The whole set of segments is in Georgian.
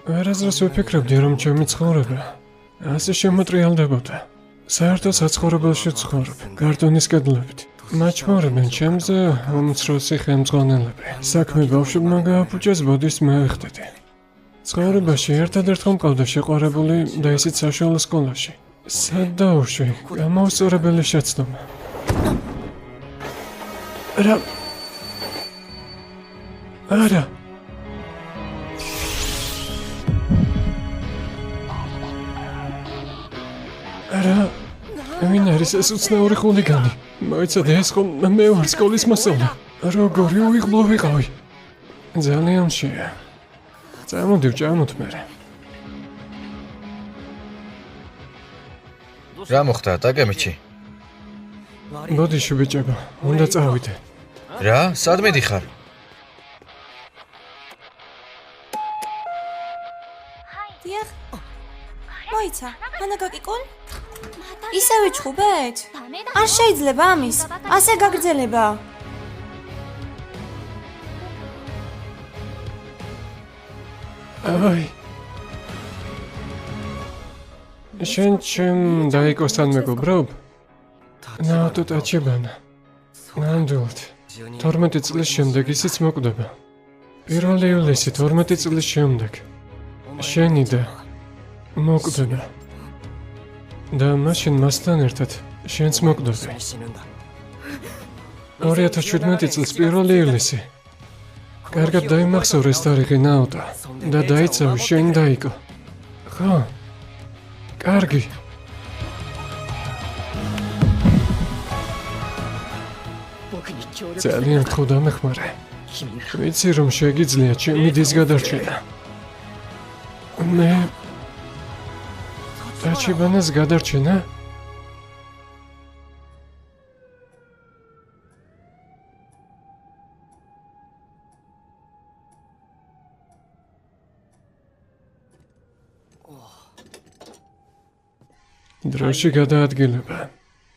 არასდროს ვიფიქრებდი, რომ ჩემი ცხოვრება ასე შემოტრიალდებოდა. საერთოდ საცხოვრებელში ვცხოვრობ, კარტონის კედლებით. მაჩვენებენ ჩემზე უმცროსი ხელმძღვანელები. საქმე ბავშვებმა გააფუჭეს, ბოდის მევიხდები. ცხოვრებაში ერთადერთხელ მყავდა შეყვარებული და ისიც საშუალო სკოლაში. სად დაუშვი, გამოუსწორებელი შეცდომა. არა. ვინ არის ეს უცნაური ხულიგანი? მოიცადე, ეს ხომ მე ვარ სკოლის მასწავლე. როგორი უიღბლო ვიყავი. ძალიან შეა. წამოდი ვჭამოთ მერე. რა მოხდა, დაგემიჩი? ბოდიში ბიჭებო, უნდა წავიდე. რა? სად მიდიხარ? დიახ. მოიცა, მანა გაკიკონ? ისევ ჩხუბეთ? არ შეიძლება ამის. ასე გაგრძელება. აი. შენ ჩემ დაიკოსთან მეგობრობ? ნაუტო ტაჩიბანა. ნამდვილად. 12 წლის შემდეგ ისიც მოკვდება. 1 ივლისი 12 წლის შემდეგ. შენი და მოკვდება. და მაშინ მასთან ერთად შენც მოკვდები. 2017 წლის 1 ივლისი. კარგად დაიმახსოვრე ეს თარიღი ნაუტო და დაიცავი შენ დაიკო. ხო? კარგი. ძალიან გთხოვ დამეხმარე. ვიცი რომ შეგიძლია ჩემი დის გადარჩენა. მე ტაჩიბანას გადარჩენა? დროში გადაადგილება.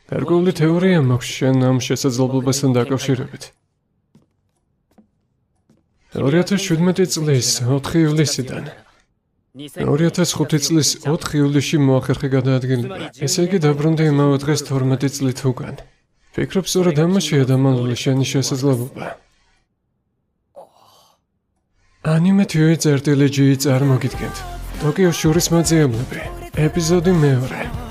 გარკვეული თეორია მაქვს შენ ამ შესაძლებლობასთან დაკავშირებით. 2017 წლის 4 ივლისიდან 2005 წლის 4 ივლისში მოახერხე გადაადგილება. ესე იგი დაბრუნდი იმავე დღეს 12 წლით უკან. ფიქრობ, სწორედ ამაშია დამალული შენი შესაძლებლობა. ანიმე TV წერტილი G წარმოგიდგენთ. ტოკიოს შურის მაძიებლები. ეპიზოდი მეორე.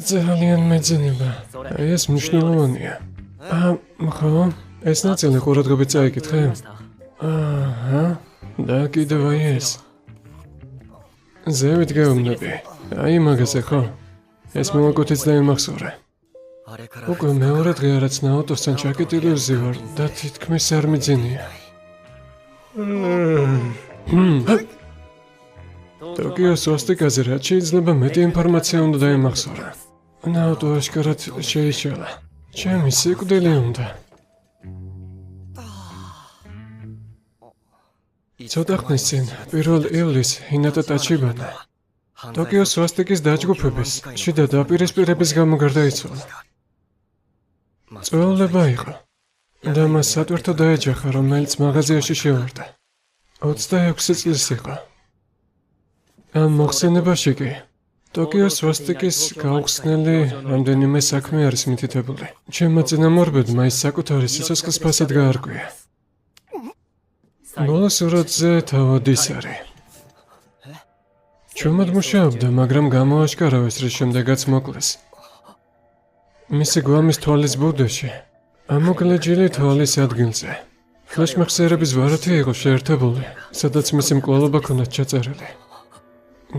ძალიან მეძინება. აი ეს მნიშვნელოვანია. ხო, ეს ნაწილი ყურადღებით წაიკითხე? აჰა, და კიდევ აი ეს. ზევით გეუბნები. აი მაგაზე ხო? ეს მოლოქითიც დაიმახსოვრე. უკვე მეორე დღე რაც ნაუტოსთან ჩაკეტილი ვზივარ და თითქმის არ მიძინია. ტოკიოს სვასტიკაზე რაც შეიძლება მეტი ინფორმაცია უნდა დაიმახსოვრა. ნაუტო აშკარად შეიშალა. ჩემი სიკვდილი უნდა. ცოტა ხნის წინ 1 ივლისს ჰინატა ტაჩიბანა ტოკიოს სვასტიკის დაჯგუფების შიდა დაპირისპირების გამო გარდაიცვალა. წვეულება იყო და მას სატვირთო დაეჯახა, რომელიც მაღაზიაში შევარდა. 26 წლის იყო. ამ მოხსენებაში კი ტოკიოს სვასტიკის გაუხსნელი რამდენიმე საქმე არის მითითებული. ჩემმა წინამორბედმა ის საკუთარი სიცოცხლის ფასად გაარკვია. ბოლო სურათზე თავად ის არის. ჩვენად მუშაობდა, მაგრამ გამოაშკარავეს, რის შემდეგაც მოკლეს. მისი გვამის თვალის ბუდეში, ამოკლეჯილი თვალის ადგილზე. ფლეშმეხსიერების ვარათი იყო შეერთებული, სადაც მისი მკვლელობა ჰქონდათ ჩაწერილი.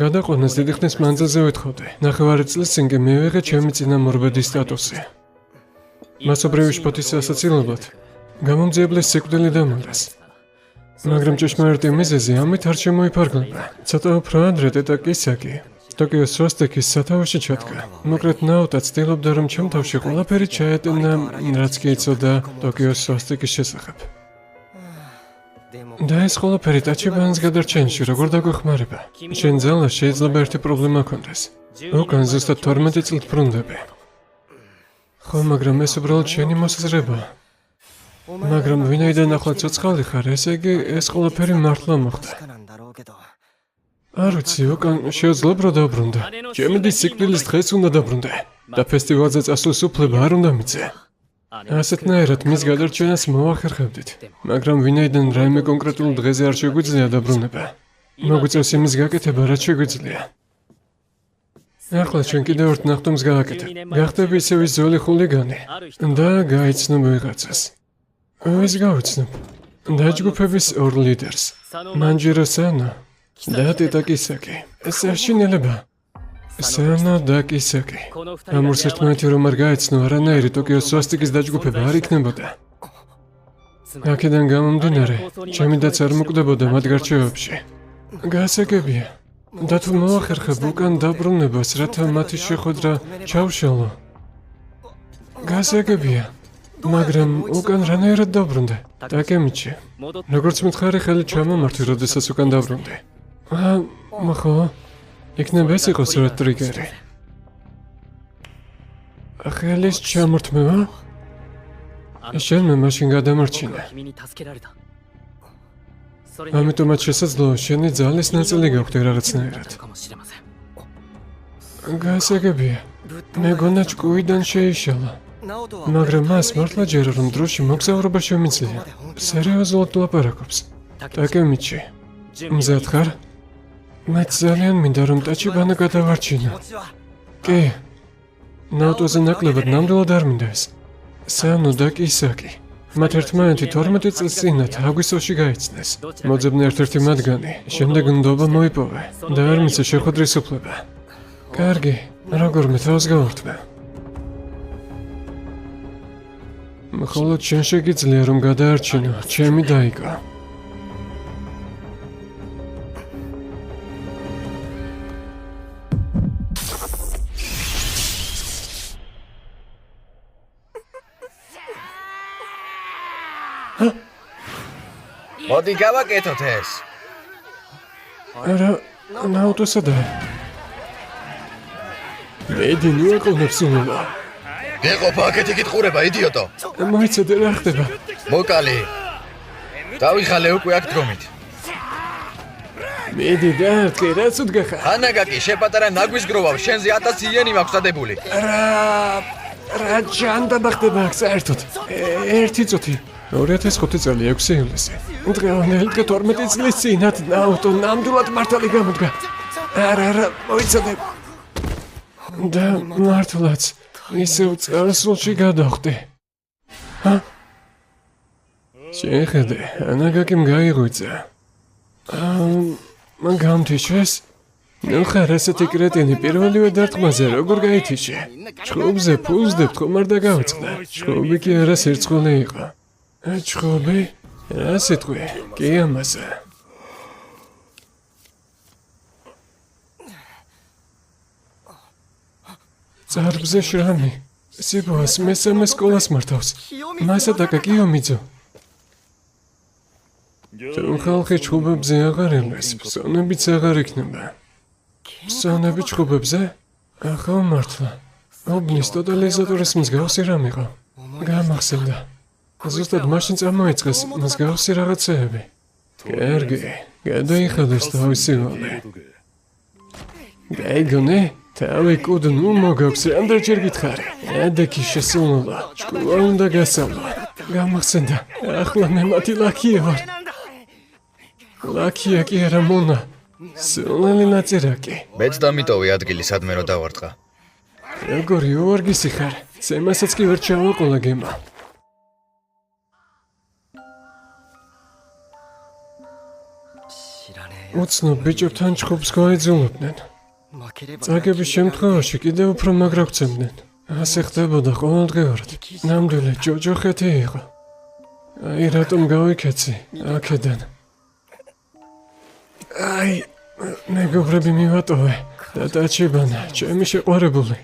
გადაყვანას დიდი ხნის მანძილზე ვითხოვდი. 9 წლის წინ კი მივიღე ჩემი წინამორბედის სტატუსი. მასობრივი შფოთის ასოცირებლად გამომძიებლის სიკვდილი დამალეს. მაგრამ ჭეშმარიტი მიზეზი ამით არ შემოიფარგლება. ცოტა უფრო ადრე ტეტა კისაკი ტოკიოს სვასტიკის სათავეში ჩადგა. მოკლედ ნაოტა ცდილობდა, რომ ჩემ თავში ყველაფერი ჩაეტანა, რაც კი იცოდა ტოკიოს სვასტიკის შესახებ. და ეს ყველაფერი ტაჩიბანის გადარჩენში როგორ დაგვეხმარება? შენ ძალას შეიძლება ერთი პრობლემა ჰქონდეს. უკან ზუსტად 12 წლით ბრუნდები. ხო, მაგრამ ეს უბრალოდ შენი მოსაზრებაა. მაგრამ ვინაიდან ახლა ცოცხალი ხარ, ესე იგი ეს ყველაფერი მართლა მოხდა. არ ვიცი, უკან შეძლებ რომ დაბრუნდე. ჩემი დის სიკვდილის დღეს უნდა დაბრუნდე და ფესტივალზე წასვლის უფლება არ უნდა მიცე. ასეთნაირად მის გადარჩენას მოვახერხებდით, მაგრამ ვინაიდან რაიმე კონკრეტულ დღეზე არ შეგვიძლია დაბრუნება, მოგვიწევს იმის გაკეთება, რაც შეგვიძლია. ახლა ჩვენ კიდევ ერთ ნახტომს გააკეთებ. გახდები ისევ ის ძველი ხულიგანი და გაიცნობ ვიღაცას. ის გავიცნობ დაჯგუფების ორ ლიდერს, მანჯირო სანო და ტეტა კისაკი. ეს არშინელება. სანო და კისაკი. ამ ორს ერთმანეთი რომ არ გაეცნო, არანაირი ტოკიოს სვასტიკის დაჯგუფება არ იქნებოდა. აქედან გამომდინარე, ჩემი დაც არ მოკვდებოდა მათ გარჩევებში. გასაგებია. და თუ მოახერხებ უკან დაბრუნებას, რათა მათი შეხვედრა ჩავშალო. გასაგებია. მაგრამ უკან რანაირად დაბრუნდე? დაკემიჩი. როგორც მითხარი, ხელი ჩამომართვი, როდესაც უკან დაბრუნდი. ხო, იქნება ეს იყოს რა ტრიგერი. ხელის ჩამორთმევა? შენმა მაშინ გადამარჩინა. ამიტომაც შესაძლოა შენი ძალის ნაწილი გახვდე რაღაცნაირად. გასაგებია. მეგონა ჭკუიდან შეიშალა. მაგრამ მას მართლა ჯერა რომ დროში მოგზაურობა შემიძლია. სერიოზულად ლაპარაკობს. დაკემიჩი. მზად ხარ? მეც ძალიან მინდა რომ ტაჩიბანა გადავარჩინო. კი. ნაუტოზე ნაკლებად ნამდვილად არ მინდა ეს. სანო და კისაკი. მათ ერთმანეთი 12 წელს წინათ აგვისტოში გაიცნეს. მოძებნე ერთ-ერთი მათგანი, შემდეგ ნდობა მოიპოვა და არ მისცა შეხვედრის უფლება. კარგი, როგორმე თავს გავართმევ. მხოლოდ შენ შეგიძლია რომ გადაარჩინო, ჩემი დაიკო. მოდი გავაკეთოთ ეს. არა, ნაუტოსადა. მედი ნიაკონებს უნდა. გეყოფა აქეთ იქით ყურება, იდიოტო. მოიცადე რა ხდება. მოკალი. დავიხალე უკვე აქ დგომით. მედი დარტყი, რაც უდგახა. ანაგაკი, შეპატარა ნაგვის გროვავ, შენზე 1000 იენი მაქვს დადებული. რა ჯანდაბა ხდება აქ საერთოდ? ერთი წუთი. 2005 წელი 6 ივლისი. დღევანდელი 12 წლის წინათ ნაუტო ნამდვილად მართალი გამოდგა. არა, მოიცადე. და მართლაც ისევ წარსულში გადავხდი. შეხედე, ანაგაკიმ გაიღვიძა. გამთიშეს? ნუ ხარ ესეთი კრეტინი პირველივე დარტყმაზე როგორ გაითიშე? ჩხუბზე ფულზდებთ ხომ არ დაგავიწყდა? ჩხუბი კი არა სირცხული იყო. ჩხუბი? რა სიტყვი? კი ამასა. წარბზე შრამი. სიბოას მესამე სკოლას მართავს. მასადაკა კიომიძო. თუ ხალხი ჩხუბებზე აღარ ელეს, ფსონებიც აღარ იქნება. სანები ჩხუბებზე? ახალ მართლა. ობნის ტოტალიზატორის მსგავსი რამ იყო. გამახსენდა. ზუსტად მაშინ წამოიწყეს მსგავსი რაღაცეები. კარგი, გადაიხადეს თავისი ვალი. გაიგონე? თავი კუდნუ მოგაქვს რამდენჯერ გითხარი. ედექი შესულნულა, ჭკუა უნდა გასავლა. გამახსენდა, ახლა მე მათი ლაქია ვარ. ლაქია კი არა მონა. სულელი ნაწერაკი. მეც დამიტოვე ადგილი სადმე რომ დავარტყა. როგორი უვარგისი ხარ? ზემასაც კი ვერ ჩავაყოლა გემა. უცნობ ბიჭებთან ჩხუბს გაეძულობდნენ. წაგების შემთხვევაში კიდევ უფრო მაგრა გვცემდნენ. ასე ხდებოდა ყოველდღიურად. ნამდვილი ჯოჯოხეთი იყო. აი რატომ გავიქეცი აქედან. აი მეგობრები მივატოვე და დაჩიბანა ჩემი შეყვარებული.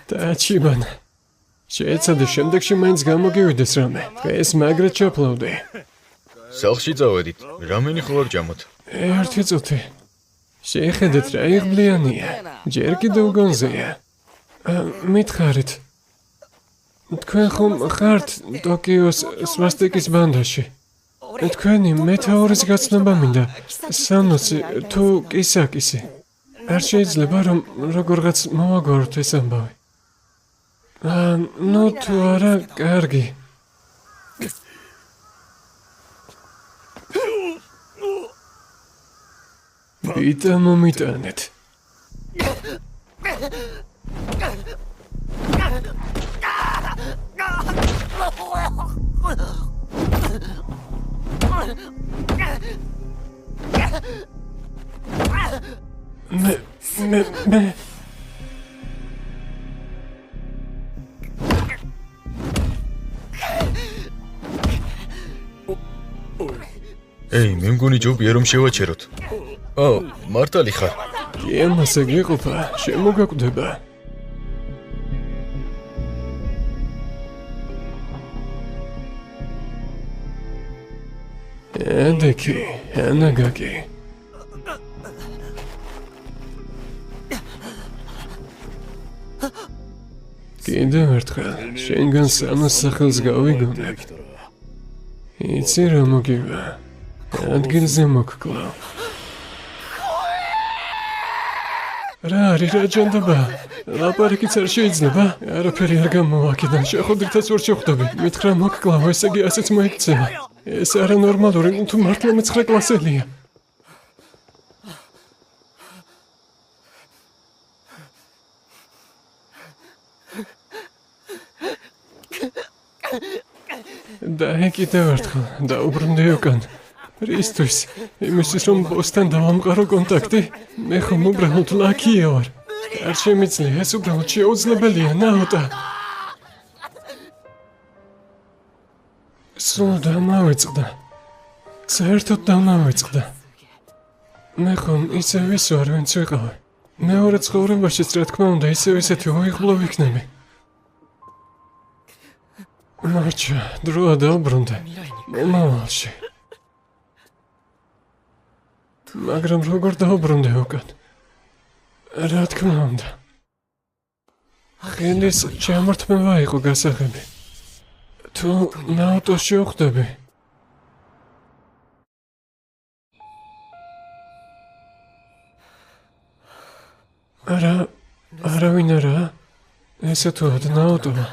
დაჩიბანა. შეეცადე შემდეგში მაინც გამოგივიდეს რამე. დღეს მაგრად ჩაფლავდი. სახლში წავედით. რამენი ხო ვაგჭამოთ? ერთი წუთი. შეხედეთ რა იღბლიანია. ჯერ კიდევ გონზეა. მითხარით. თქვენ ხომ ხართ ტოკიოს სვასტიკის ბანდაში? თქვენი მეტაურის გაცნობა მინდა. სანუსი თუ კისაკისი. არ შეიძლება რომ როგორღაც მოვაგვაროთ ეს ამბავი. ნუ თუ არა კარგი. ბიტა მომიტანეთ. მე ეი, მე მგონი ჯობია რომ შევაჩეროთ. მართალი ხარ? კი, ამასე გიყოფა, შემოგაკვდება. ედექი, ანაგაკი. კიდევ ერთხელ, შენგან სამას სახელს გავიგონებ. იცი რა მოგივა, ადგილზე მოგკლავ. რა არის რა ჯანდაბა? ლაპარაკიც არ შეიძლება? არაფერი არ გამოვაკიდან, შეხვედრითაც ვერ შევხვდები. მითხრა მოგკლავ, ესე იგი ასეც მოიქცევა. ეს არანორმალური, თუ მართლა მე-9 კლასელია. და კიდევ ერთხელ დაუბრუნდი უკან. რისთვის? იმისთვის რომ ბოსთან დავამყარო კონტაქტი? მე ხომ უბრალოდ ლაქია ვარ. არ შემიძლია, ეს უბრალოდ შეუძლებელია, ნაოტა. სულ დამავიწყდა. საერთოდ დამავიწყდა. მე ხომ ისევ ის ვარ, ვინც ვიყავი. მეორე ცხოვრებაშიც რა თქმა უნდა ისევ ისეთი უიღბლო ვიქნები. მარჩა, დროა დაუბრუნდე. მომავალში. მაგრამ როგორ დაუბრუნდე უკან? რა თქმა უნდა. ხელის ჩამართმევა იყო გასაღები. თუ ნაუტოში ვხვდები. არავინ არა? ესე თუ ნაუტოა.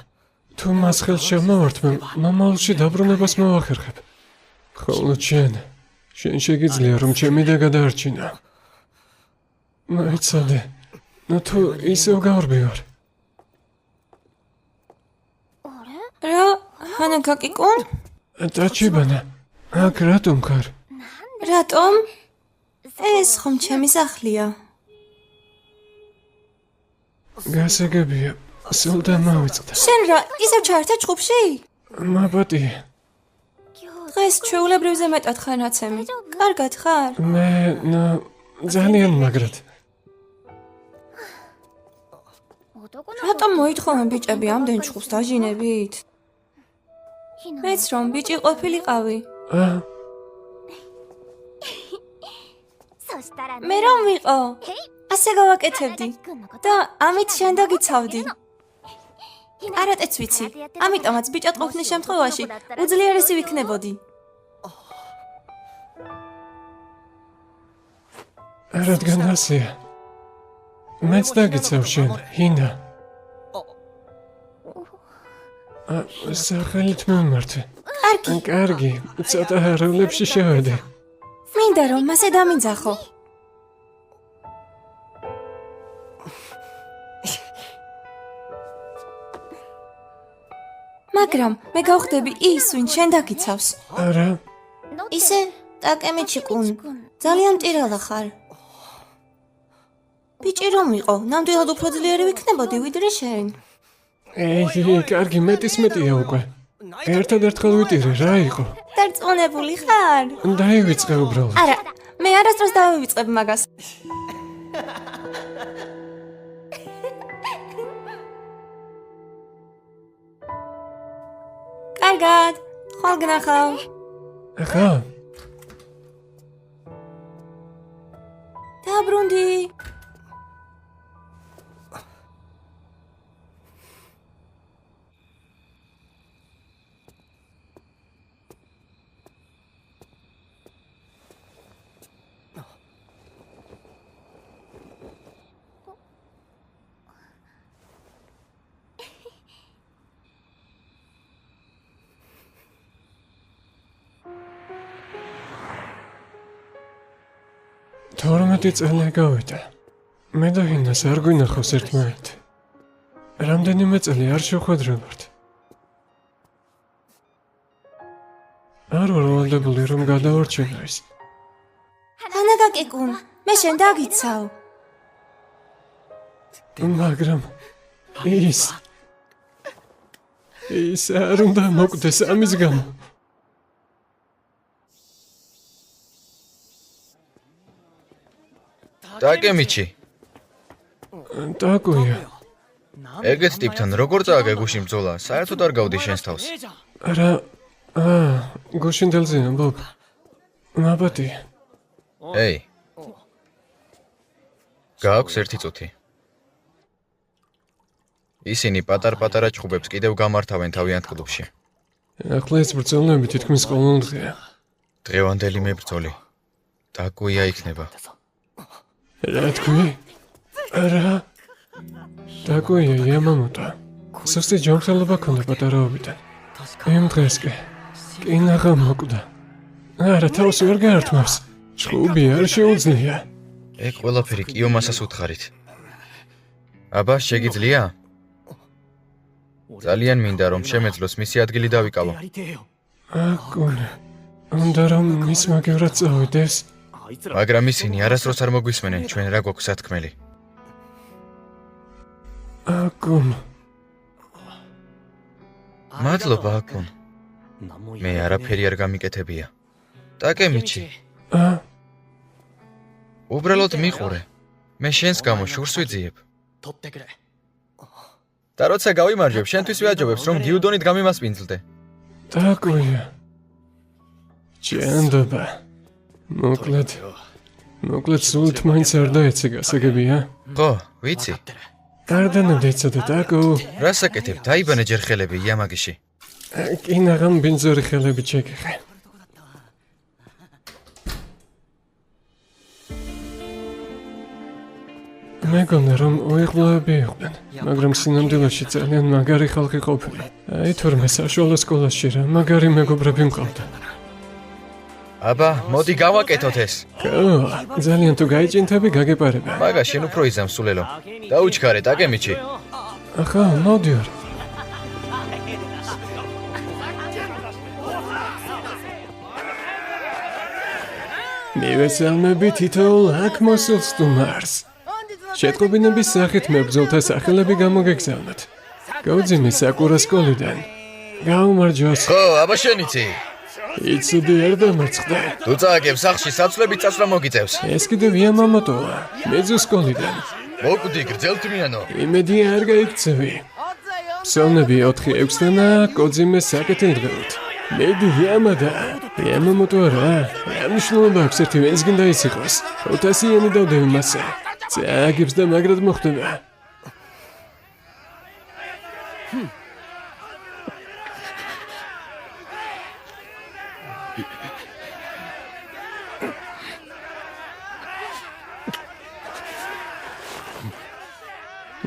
თუ მას ხელს შემოვართმევ, მომავალში დაბრუნებას მოვახერხებ. ხოლო შენ შეგიძლია რომ ჩემი და გადაარჩინა. მაიცადე. ნუ თუ ისევ გავარბივარ. რა? ანაგაკი კუნ? დაჩიბანა. აქ რატომ ხარ? რატომ? ეს ხომ ჩემი სახლია. გასაგებია. სულ დამავიწყდა. შენ რა, ისევ ჩაერთე ჩხუბში? მაბატი. დღეს ჩვეულებრივზე მეტად ხანაცემი. კარგად ხარ? მე ძალიან მაგრად. რატომ მოითხოვენ ბიჭები ამდენ ჩხუბს დაჟინებით? მეც რომ ბიჭი ყოფილიყავი. მე რომ ვიყო? ასე გავაკეთებდი და ამით შენ დაგიცავდი. კარატეც ვიცი, ამიტომაც ბიჭად ყოფნის შემთხვევაში უძლიერესი ვიქნებოდი. რადგან ასეა. მეც დაგიცავ შენ, ჰინა. სახელით მომმართე. კარგი, ცოტა ჰეროლებში შევედი. მინდა რომ მასე დამიძახო. მაგრამ მე გავხდები ის, ვინ შენ დაგიცავს. არა, ისე ტაკემიჩიკუნ, ძალიან მტირალა ხარ. ბიჭი რომ ვიყო, ნამდვილად უფრო ძლიერი ვიქნებოდი ვიდრე შენ. კარგი, მეტია უკვე. ერთადერთხელ ვიტირე, რა იყო? დარწმუნებული ხარ? დაივიწყე უბრალოდ. არა, მე არასდროს დავივიწყებ მაგას. კარგად, ხვალ გნახავ. ხა? დაბრუნდი. თორმეტი წელი გავიდა. მე და ჰინას არ გვინახავს ერთმანეთი. რამდენიმე წელი არ შევხვედრებართ. არ ვარ ვალდებული რომ გადავარჩენო ის. ანაგაკიკუნ, მე შენ დაგიცავ. მაგრამ ის არ უნდა მოკვდეს ამის გამო. ტაკემიჩი, ტაკუია, ეგეთ ტიპთან როგორ წააგე გუშინ ბრძოლა? საერთოდ არ გავდი შენს თავს. რა, გუშინდელზეა, ბობ. მაბათი. გააქვს ერთი წუთი. ისინი პატარ-პატარა ჭხუბებს კიდევ გამართავენ თავიანთ კლუბში. ახლა ეს ბრძოლები თითქმის ყოველდღეა. დღევანდელი მებრძოლი ტაკუია იქნება. რა თქვი? რა? ტაკუია იამამოტო. სუსტი ჯანმრთელობა ქონდა პატარაობიდან. იმ დღეს კი კინაღა მოკვდა. არა, თავს ვერ გაართმევს. ჭხუბი არ შეუძლია. ეგ ყველაფერი კიომასას უთხარით. აბა, შეგიძლია? ძალიან მინდა რომ შემეძლოს მისი ადგილი დავიკავო. აკუნე. უნდა რომ მის მაგევრად წავიდეს. მაგრამ ისინი არასდროს არ მოგვისმენენ ჩვენ რა გვაქვს სათქმელი. აკუნ. მადლობა, აკუნ. მე არაფერი არ გამიკეთებია. ტაკემიჩი. უბრალოდ მიყურე. მე შენს გამო შურს ვიძიებ. და როცა გავიმარჯვებ, შენთვის ვიაჯობებს რომ გიუდონით გამიმასპინძლდე. ტაკუია. ჭენდობა. მოკლედ სულ მაინც არ დაეცე გასაგებია? ხო, ვიცი. გარდანამდე იცოდე ტაკუ. რას აკეთებ? დაიბანე ჯერ ხელები იამაგიში. კინაღამ ბინძური ხელები ჩეკეხე. მეგონა რომ უიღბლოები იყვნენ, მაგრამ სინამდვილეში ძალიან მაგარი ხალხი ყოფილი. აი თურმე საშუალო სკოლაში რა მაგარი მეგობრები მყავდა. აბა, მოდი გავაკეთოთ ეს. ძალიან თუ გაიჭინთები გაგეპარება. მაგა შენ უფრო იზამ სულელო. დაუჩქარე ტაკემიჩი. ახლა მოდი არ. მივესალმები თითოეულ აქ მოსულ სტუმარს. შეტყობინების სახით მებრძოლთა სახელები გამოგეგზავნოთ. გაუძიმე საკურა სკოლიდან. გაუმარჯოს. ხო, აბა შენიცი. იცოდი არ დამარცხდა. თუ წააგებ სახლში საცვლებით წასვლა მოგიწევს. ეს კიდევ იამამოტოა. მეძუ სკოლიდან. მოკვდი გრძელთმიანო. იმედი არ გაიქცევი. ფსოვნები 4-6-დანა კოძიმეს საკეთილდღეობით. მედი იამადა. იამამოტო არა. რა მნიშვნელობა აქვს ერთი ვენს გინდა ის იყოს. 500-იანი დავდები მასზე. წააგებს და მაგრად მოხდება.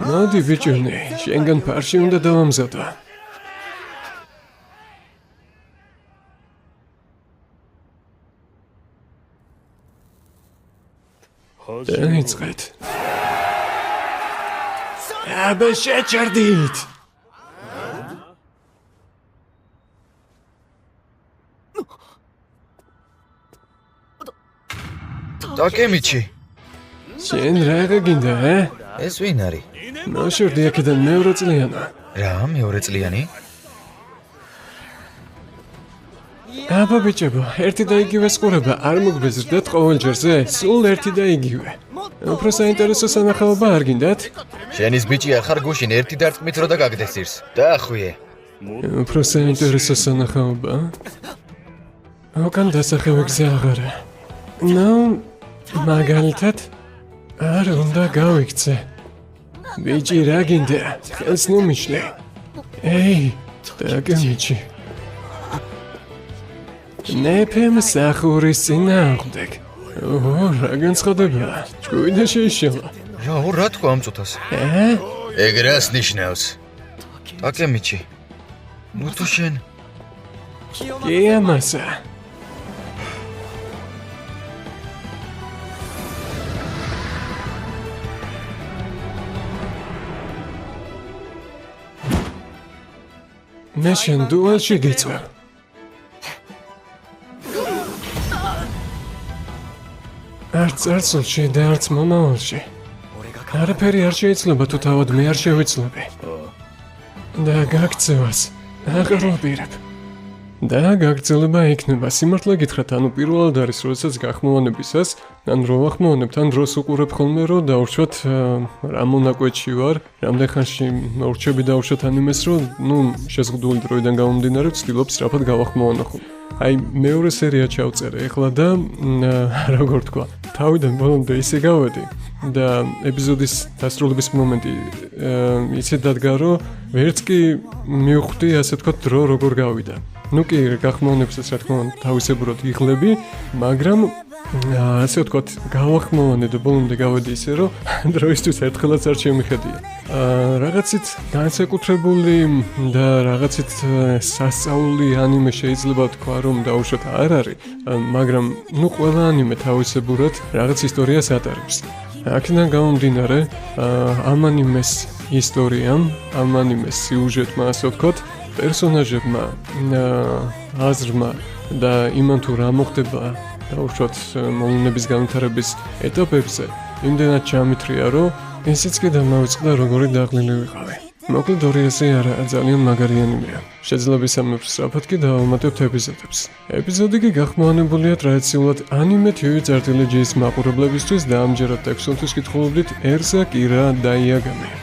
მოდი ბიჭუნი, შენგან ფარში უნდა დავამზადო. დაიწყეთ. აბა შეჭრდით. დაკემიჩი. შენ რა გინდა, ეს ვინ არის? ნოშორდი აქედან მეორე წლიანა. რა, მეორე წლიანი? აბა ბიჭებო, ერთი და იგივე სკურება არ მოგბეზრდეთ ყოველჯერზე, სულ ერთი და იგივე. უფრო საინტერესო სანახაობა არ გინდათ? შენის ბიჭი ახარ გუშინ ერთი დარტყმით რო დაგაგდეს ძირს. დაახვიე. უფრო საინტერესო სანახაობა? უკან დასახევი გზა აღარა. ნუ, მაგალითად, არ უნდა გავიქცე. ბიჭი რა გინდა? ხელს ნუ მიშლე. ეი, დაგემიჩი. ნეფემ სახურის წინააღმდეგ. რა განცხადება? ჭკუინა შეიშალა. რა თქვა ამ წუთას? ეგ რას ნიშნავს? დაკემიჩი. ნუ თუ შენ. კი ამასა. მე შენ დუალში გიწევ. არც წარსულში და არც მომავალში. არაფერი არ შეიძლება თუ თავად მე არ შევიცნობი. და გაქცევას აღარ ვაპირებ. და გაგრძელება იქნება სიმართლე გითხრათ, ანუ პირველად არის, როდესაც გახმოვანებისას, ან რო ვახმოვანებთ, ან დროს უყურებ ხოლმე, რომ დავუშვათ რა მონაკვეთში ვარ, რამდენ ხანში ურჩები დავუშვათ ანიმეს, რომ შეზღუდული დროიდან გამომდინარე ვცდილობ სწრაფად გავახმოვანო ხოლმე. აი მეორე სერია ჩავწერე ეხლა და როგორ თქვა, თავიდან ბოლომდე ისე გავედი და ეპიზოდის დასრულების მომენტი ისე დადგა, რომ ვერც კი მივხვდი, ასე თქვა, დრო როგორ გავიდა. ნუ კი გახმოვანებისას რა თქმა უნდა თავისებურად იღლები, მაგრამ ასე ვთქვათ, გავახმოვანე და ბოლომდე გავედი ისე, რომ დროისთვის ერთხელაც არ შემიხედია. რაღაცით განსაკუთრებული და რაღაცით სასწაული ანიმე შეიძლება თქვა, რომ დაუშვათ არ არის, მაგრამ ყველა ანიმე თავისებურად რაღაც ისტორიას ატარებს. აქედან გამომდინარე, ამ ანიმეს ისტორიამ, ამ ანიმეს სიუჟეტმა, ასე ვთქვათ, პერსონაჟებმა, აზრმა და იმან თუ რა მოხდება დაუშვათ მოვლენების განვითარების ეტაპებზე, იმდენად ჩამithრია, რომ ისიც კი დამავიწყდა, როგორი დაღლილი ვიყავი. მოკლედ 200-ზე არა, ძალიან მაგარი ანიმეა. შეძლება ისამებს სწრაფად კი დავამატებთ ეპიზოდებს. ეპიზოდი კი გახმოვანებულია ტრადიციულად ანიმე TV წერტილი ჯის მაყურებლებისთვის და ამჯერად ტექსტონთვის კითხულობდით ერზა კირა დაიაგამი.